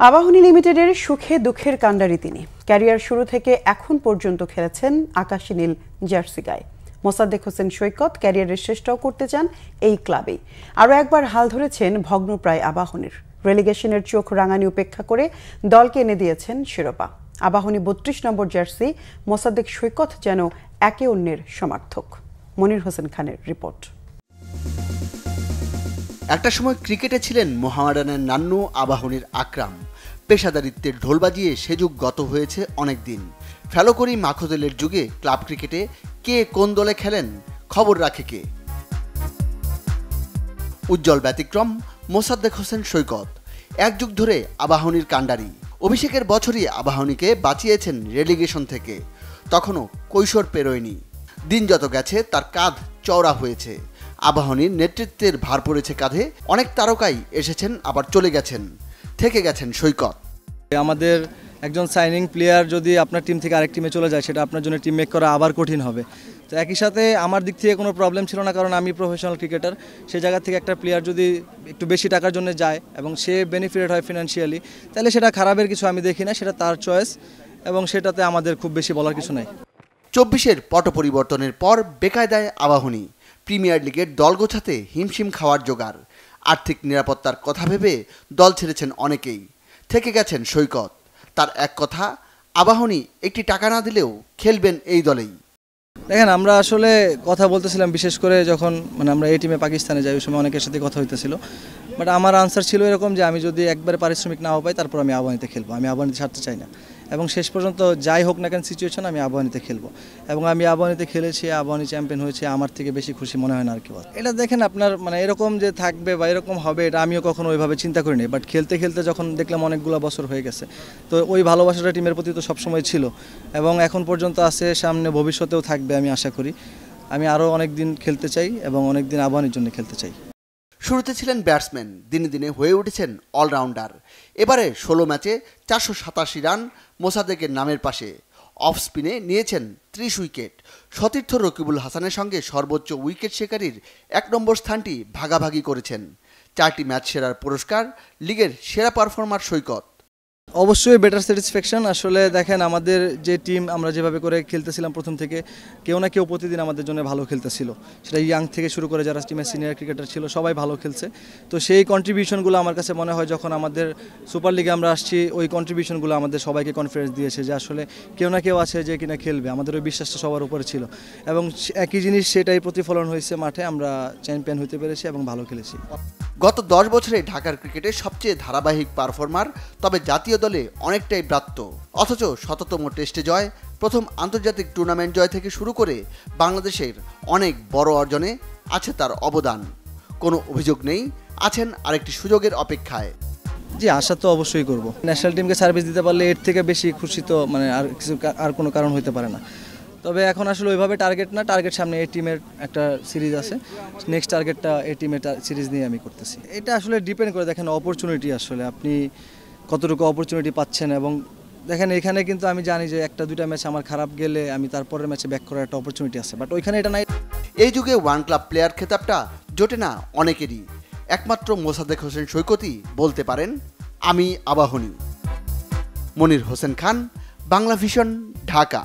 আবাহনী লিমিটেডের সুখে দুঃখের কাণ্ডারি তিনি। ক্যারিয়ার শুরু থেকে এখন পর্যন্ত খেলেছেন আকাশী নীল জার্সি গায়ে। মোসাদ্দেক হোসেন সৈকত ক্যারিয়ারের শেষটাও করতে চান এই ক্লাবেই। আরও একবার হাল ধরেছেন ভগ্নপ্রায় আবাহনীর। রেলিগেশনের চোখ রাঙানি উপেক্ষা করে দলকে এনে দিয়েছেন শিরোপা। আবাহনী ৩২ নম্বর জার্সি, মোসাদ্দেক সৈকত যেন একে অন্যের সমার্থক। মনির হোসেন খানের রিপোর্ট। একটা সময় ক্রিকেটে ছিলেন মোহামেডানের নান্নু, আবাহনীর আকরাম। পেশাদারিত্বের ঢোল বাজিয়ে সে যুগ গত হয়েছে অনেক দিন। ফেলোকরি মাখোদেলের যুগে ক্লাব ক্রিকেটে কে কোন দলে খেলেন খবর রাখে কে? উজ্জ্বল ব্যতিক্রম মোসাদ্দেক হোসেন সৈকত। এক যুগ ধরে আবাহনীর কাণ্ডারি। অভিষেকের বছরই আবাহনীকে বাঁচিয়েছেন রেলিগেশন থেকে। তখনও কৈশোর পেরোয়নি। দিন যত গেছে তার কাঁধ চওড়া হয়েছে। আবাহনীর নেতৃত্বের ভার পড়েছে কাঁধে। অনেক তারকাই এসেছেন আবার চলে গেছেন, থেকে গেছেন সৈকত। আমাদের একজন সাইনিং প্লেয়ার যদি আপনার টিম থেকে আরেক টিমে চলে যায়, সেটা আপনার জন্য টিম মেক করা আবার কঠিন হবে। তো একই সাথে আমার দিক থেকে কোনো প্রবলেম ছিল না, কারণ আমি প্রফেশনাল ক্রিকেটার। সেই জায়গা থেকে একটা প্লেয়ার যদি একটু বেশি টাকার জন্য যায় এবং সে বেনিফিটেড হয় ফিনান্সিয়ালি, তাহলে সেটা খারাপের কিছু আমি দেখি না। সেটা তার চয়েস এবং সেটাতে আমাদের খুব বেশি বলার কিছু নাই। ২৪-এর পট পরিবর্তনের পর বেকায়দায় আবাহনী। প্রিমিয়ার লিগের দল গোছাতে হিমশিম খাওয়ার জোগাড়। আর্থিক নিরাপত্তার কথা ভেবে দল ছেড়েছেন অনেকেই, থেকে গেছেন সৈকত। তার এক কথা, আবাহনী একটি টাকা না দিলেও খেলবেন এই দলেই। দেখেন, আমরা আসলে কথা বলতেছিলাম, বিশেষ করে যখন আমরা এই টিমে পাকিস্তানে যাই, ওই সময় অনেকের সাথে কথা হইতেছিল। বাট আমার আনসার ছিল এরকম যে আমি যদি একবারে পারিশ্রমিক নাও পাই, তারপর আমি আবাহনীতে খেলবো। আমি আবাহনীতে ছাড়তে চাই না এবং শেষ পর্যন্ত যাই হোক না কেন সিচুয়েশন, আমি আবাহনীতে খেলবো। এবং আমি আবাহনীতে খেলেছি, আবাহনী চ্যাম্পিয়ন হয়েছে। আমার থেকে বেশি খুশি মনে হয় না আর কি। এটা দেখেন, আপনার এরকম যে থাকবে বা এরকম হবে, এটা আমিও কখনো ওইভাবে চিন্তা করিনি। বাট খেলতে খেলতে যখন দেখলাম অনেকগুলো বছর হয়ে গেছে, তো ওই ভালোবাসাটা টিমের প্রতি তো সবসময় ছিল এবং এখন পর্যন্ত আছে, সামনে ভবিষ্যতেও থাকবে আমি আশা করি। আমি আরও অনেক দিন খেলতে চাই এবং অনেক দিন আবাহনীর জন্য খেলতে চাই। শুরুতে ছিলেন ব্যাটসম্যান, দিনে দিনে হয়ে উঠেছেন অলরাউন্ডার। এবারে ১৬ ম্যাচে ৪৮৭ রান মোসাদ্দেকের নামের পাশে। অফ স্পিনে নিয়েছেন ৩০ উইকেট। সতীর্থ রকিবুল হাসানের সঙ্গে সর্বোচ্চ উইকেট শিকারীর ১ নম্বর স্থানটি ভাগাভাগি করেছেন। ৪টি ম্যাচ সেরার পুরস্কার, লিগের সেরা পারফর্মার সৈকত। অবশ্যই বেটার স্যাটিসফ্যাকশন। আসলে দেখেন, আমাদের যে টিম আমরা যেভাবে করে খেলতেছিলাম প্রথম থেকে, কেউ না কেউ প্রতিদিন আমাদের জন্য ভালো খেলতেছিল। সেটা ইয়াং থেকে শুরু করে যারা টিমের সিনিয়র ক্রিকেটার ছিল, সবাই ভালো খেলছে। তো সেই কন্ট্রিবিউশনগুলো আমার কাছে মনে হয়, যখন আমাদের সুপার লিগে আমরা আসছি, ওই কন্ট্রিবিউশনগুলো আমাদের সবাইকে কনফিডেন্স দিয়েছে যে আসলে কেউ না কেউ আছে যে কিনা খেলবে। আমাদের ওই বিশ্বাসটা সবার উপরে ছিল এবং একই জিনিস সেটাই প্রতিফলন হয়েছে মাঠে। আমরা চ্যাম্পিয়ন হতে পেরেছি এবং ভালো খেলেছি। গত ১০ বছরে ঢাকার ক্রিকেটের সবচেয়ে ধারাবাহিক পারফর্মার, তবে জাতীয় দলে অনেকটাই ব্রাত্য। অথচ ১৭তম টেস্টে জয়, প্রথম আন্তর্জাতিক টুর্নামেন্ট জয় থেকে শুরু করে বাংলাদেশের অনেক বড় অর্জনে আছে তার অবদান। কোনো অভিযোগ নেই, আছেন আরেকটি সুযোগের অপেক্ষায়। জি, আশা তো অবশ্যই করব। ন্যাশনাল টিমকে সার্ভিস দিতে পারলে এর থেকে বেশি খুশি তো আর কোনো কারণ হতে পারে না। তবে এখন আসলে ওইভাবে টার্গেট না, টার্গেট সামনে এই টিমের একটা সিরিজ আছে। নেক্সট টার্গেটটা এই টিমের সিরিজ নিয়ে আমি করতেছি। এটা আসলে ডিপেন্ড করে, দেখেন অপরচুনিটি, আসলে আপনি কতটুকু অপরচুনিটি পাচ্ছেন। এবং দেখেন, এখানে কিন্তু আমি জানি যে একটা দুইটা ম্যাচ আমার খারাপ গেলে আমি তারপরের ম্যাচে ব্যাক করার একটা অপরচুনিটি আছে, বাট ওইখানে এটা নাই। এই যুগে ওয়ান ক্লাব প্লেয়ার খেতাবটা জোটে না অনেকেরই। একমাত্র মোসাদ্দেক হোসেন সৈকতই বলতে পারেন, আমি আবাহনী। মনির হোসেন খান, বাংলা ভিশন, ঢাকা।